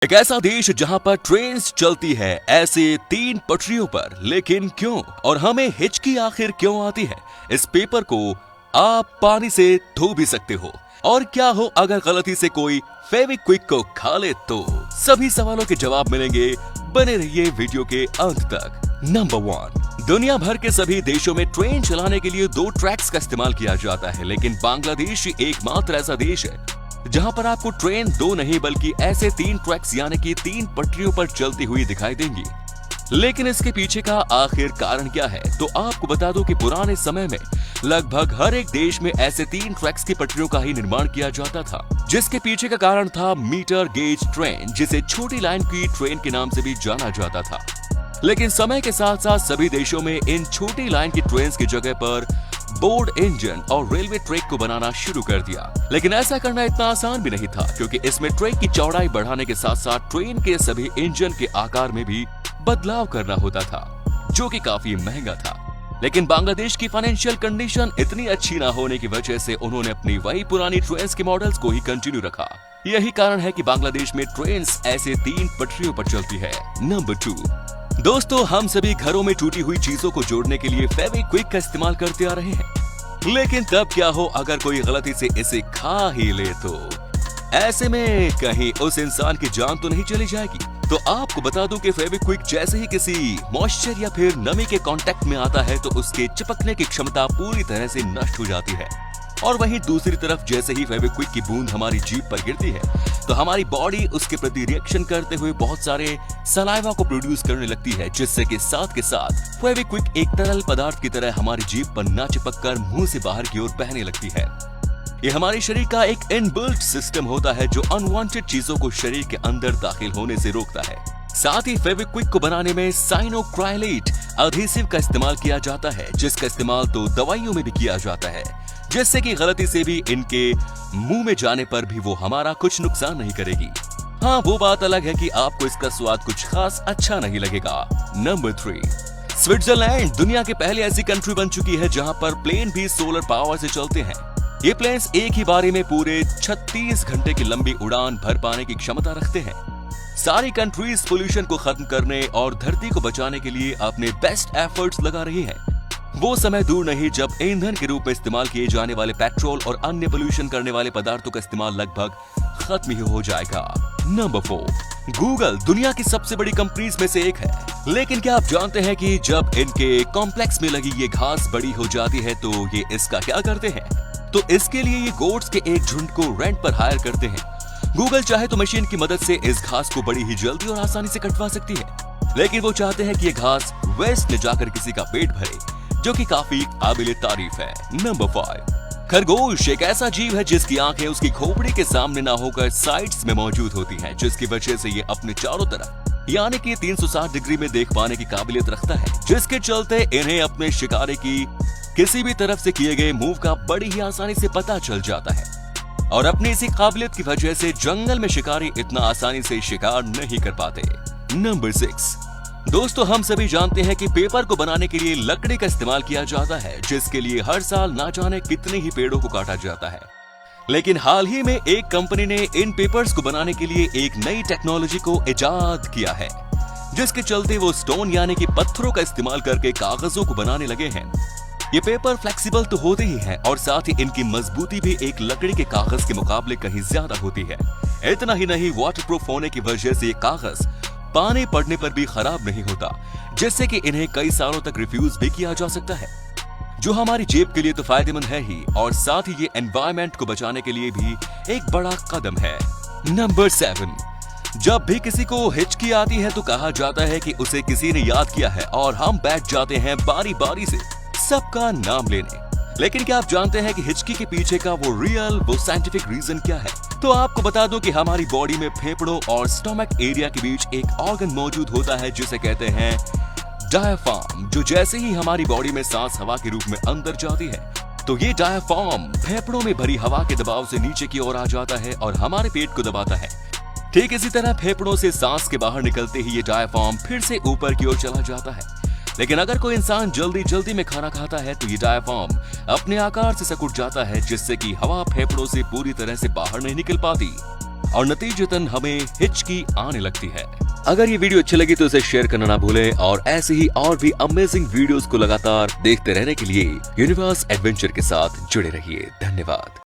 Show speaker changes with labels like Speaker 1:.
Speaker 1: एक ऐसा देश जहां पर ट्रेन्स चलती है ऐसे 3 पटरियों पर, लेकिन क्यों और हमें हिचकी आखिर क्यों आती है? इस पेपर को आप पानी से धो भी सकते हो, और क्या हो अगर गलती से कोई फेविक्विक को खा ले तो? सभी सवालों के जवाब मिलेंगे, बने रहिए वीडियो के अंत तक। नंबर 1, दुनिया भर के सभी देशों में ट्रेन चलाने के लिए 2 ट्रैक्स का इस्तेमाल किया जाता है, लेकिन बांग्लादेश एकमात्र ऐसा देश है जहां पर आपको ट्रेन 2 नहीं बल्कि ऐसे 3 ट्रैक्स यानी कि 3 पटरियों पर चलती हुई दिखाई देंगी। लेकिन इसके पीछे का आखिर कारण क्या है? तो आपको बता दूं कि पुराने समय में लगभग हर एक देश में ऐसे 3 ट्रैक्स की पटरियों का ही निर्माण किया जाता था, जिसके पीछे का कारण था मीटर गेज ट्रेन, जिसे छोटी लाइन की ट्रेन के नाम से भी जाना जाता था। लेकिन समय के साथ साथ सभी देशों में इन छोटी लाइन की ट्रेन की जगह पर बोर्ड इंजन और रेलवे ट्रैक को बनाना शुरू कर दिया। लेकिन ऐसा करना इतना आसान भी नहीं था, क्योंकि इसमें ट्रैक की चौड़ाई बढ़ाने के साथ साथ ट्रेन के सभी इंजन के आकार में भी बदलाव करना होता था, जो कि काफी महंगा था। लेकिन बांग्लादेश की फाइनेंशियल कंडीशन इतनी अच्छी ना होने की वजह से उन्होंने अपनी वही पुरानी ट्रेन के मॉडल्स को ही कंटिन्यू रखा। यही कारण है कि बांग्लादेश में ट्रेन ऐसे 3 पटरियों पर चलती है। नंबर 2, दोस्तों, हम सभी घरों में टूटी हुई चीजों को जोड़ने के लिए फेविक्विक का इस्तेमाल करते आ रहे हैं, लेकिन तब क्या हो अगर कोई गलती से इसे खा ही ले तो? ऐसे में कहीं उस इंसान की जान तो नहीं चली जाएगी? तो आपको बता दूं कि फेविक्विक जैसे ही किसी मॉइस्चर या फिर नमी के कांटेक्ट में आता है तो उसके चिपकने की क्षमता पूरी तरह से नष्ट हो जाती है। और वहीं दूसरी तरफ जैसे ही फेविक्विक की बूंद हमारी जीभ पर गिरती है तो हमारी बॉडी उसके प्रति रिएक्शन करते हुए बहुत सारे सलाइवा को प्रोड्यूस करने लगती है, जिससे कि साथ के साथ फेविक्विक एक तरल पदार्थ की तरह हमारी जीभ पर ना चिपककर मुंह से बाहर की ओर बहने लगती है। ये हमारे शरीर का एक इनबिल्ट सिस्टम होता है जो अनवांटेड चीजों को शरीर के अंदर दाखिल होने से रोकता है। साथ ही फेविक्विक को बनाने में साइनोक्राइलेट एडहेसिव का इस्तेमाल किया जाता है, जिसका इस्तेमाल तो दवाइयों में भी किया जाता है, जिससे कि गलती से भी इनके मुंह में जाने पर भी वो हमारा कुछ नुकसान नहीं करेगी। हाँ, वो बात अलग है कि आपको इसका स्वाद कुछ खास अच्छा नहीं लगेगा। नंबर 3, स्विट्जरलैंड दुनिया की पहली ऐसी कंट्री बन चुकी है जहां पर प्लेन भी सोलर पावर से चलते हैं। ये प्लेन्स एक ही बारी में पूरे 36 घंटे की लंबी उड़ान भर पाने की क्षमता रखते हैं। सारी कंट्रीज पोल्यूशन को खत्म करने और धरती को बचाने के लिए अपने बेस्ट एफर्ट्स लगा रही हैं। वो समय दूर नहीं जब ईंधन के रूप में इस्तेमाल किए जाने वाले पेट्रोल और अन्य पोल्यूशन करने वाले पदार्थों का इस्तेमाल लगभग खत्म ही हो जाएगा। नंबर 4, गूगल दुनिया की सबसे बड़ी कंपनीज में से एक है, लेकिन क्या आप जानते हैं कि जब इनके कॉम्प्लेक्स में लगी ये घास बड़ी हो जाती है तो ये इसका क्या करते हैं? तो इसके लिए ये गोट्स के एक झुंड को रेंट पर हायर करते हैं। गूगल चाहे तो मशीन की मदद से इस घास को बड़ी ही जल्दी और आसानी से कटवा सकती है, लेकिन वो चाहते हैं कि ये घास वेस्ट में जाकर किसी का पेट भरे, जो कि काफी काबिले तारीफ है। नंबर 5, खरगोश एक ऐसा जीव है जिसकी आंखें उसकी खोपड़ी के सामने ना होकर साइड्स में मौजूद होती हैं, जिसकी वजह से ये अपने चारों तरफ यानी कि 360 डिग्री में देख पाने की काबिलियत रखता है, जिसके चलते इन्हें अपने शिकारी की किसी भी तरफ से किए गए मूव का बड़ी ही आसानी से पता चल जाता है। और अपनी इसी काबिलियत की वजह से जंगल में शिकारी इतना आसानी से शिकार नहीं कर पाते। नंबर 6, दोस्तों, हम सभी जानते हैं कि पेपर को बनाने के लिए लकड़ी का इस्तेमाल किया जाता है, जिसके लिए हर साल ना जाने कितने ही पेड़ों को काटा जाता है। लेकिन हाल ही में एक कंपनी ने इन पेपर्स को बनाने के लिए एक नई टेक्नोलॉजी को इजाद किया है, जिसके चलते वो स्टोन यानी कि पत्थरों का इस्तेमाल करके कागजों को बनाने लगे हैं। ये पेपर फ्लेक्सिबल तो होते ही हैं और साथ ही इनकी मजबूती भी एक लकड़ी के कागज के मुकाबले कहीं ज्यादा होती है। इतना ही नहीं, वाटरप्रूफ होने की वजह से ये कागज पानी पड़ने पर भी खराब नहीं होता, जिससे कि इन्हें कई सालों तक रिफ्यूज भी किया जा सकता है, जो हमारी जेब के लिए तो फायदेमंद है ही, और साथ ही ये एनवायरनमेंट को बचाने के लिए भी एक बड़ा कदम है। नंबर 7, जब भी किसी को हिचकी आती है तो कहा जाता है कि उसे किसी ने याद किया है, और हम बैठ जाते हैं बारी बारी से सबका नाम लेने। लेकिन क्या आप जानते हैं कि हिचकी के पीछे का वो साइंटिफिक रीजन क्या है? तो आपको बता दूं कि हमारी बॉडी में फेफड़ों और स्टमक एरिया के बीच एक ऑर्गन मौजूद होता है जिसे कहते हैं डायाफ्राम, जो जैसे ही हमारी बॉडी में सांस हवा के रूप में अंदर जाती है तो ये डायाफ्राम फेफड़ों में भरी हवा के दबाव से नीचे की ओर आ जाता है और हमारे पेट को दबाता है। ठीक इसी तरह फेफड़ों से सांस के बाहर निकलते ही ये डायाफ्राम फिर से ऊपर की ओर चला जाता है। लेकिन अगर कोई इंसान जल्दी जल्दी में खाना खाता है तो ये डायाफ्राम अपने आकार से सिकुड़ जाता है, जिससे कि हवा फेफड़ों से पूरी तरह से बाहर नहीं निकल पाती और नतीजतन हमें हिचकी आने लगती है। अगर ये वीडियो अच्छी लगी तो इसे शेयर करना ना भूलें और ऐसे ही और भी अमेजिंग वीडियोस को लगातार देखते रहने के लिए यूनिवर्स एडवेंचर के साथ जुड़े रहिए। धन्यवाद।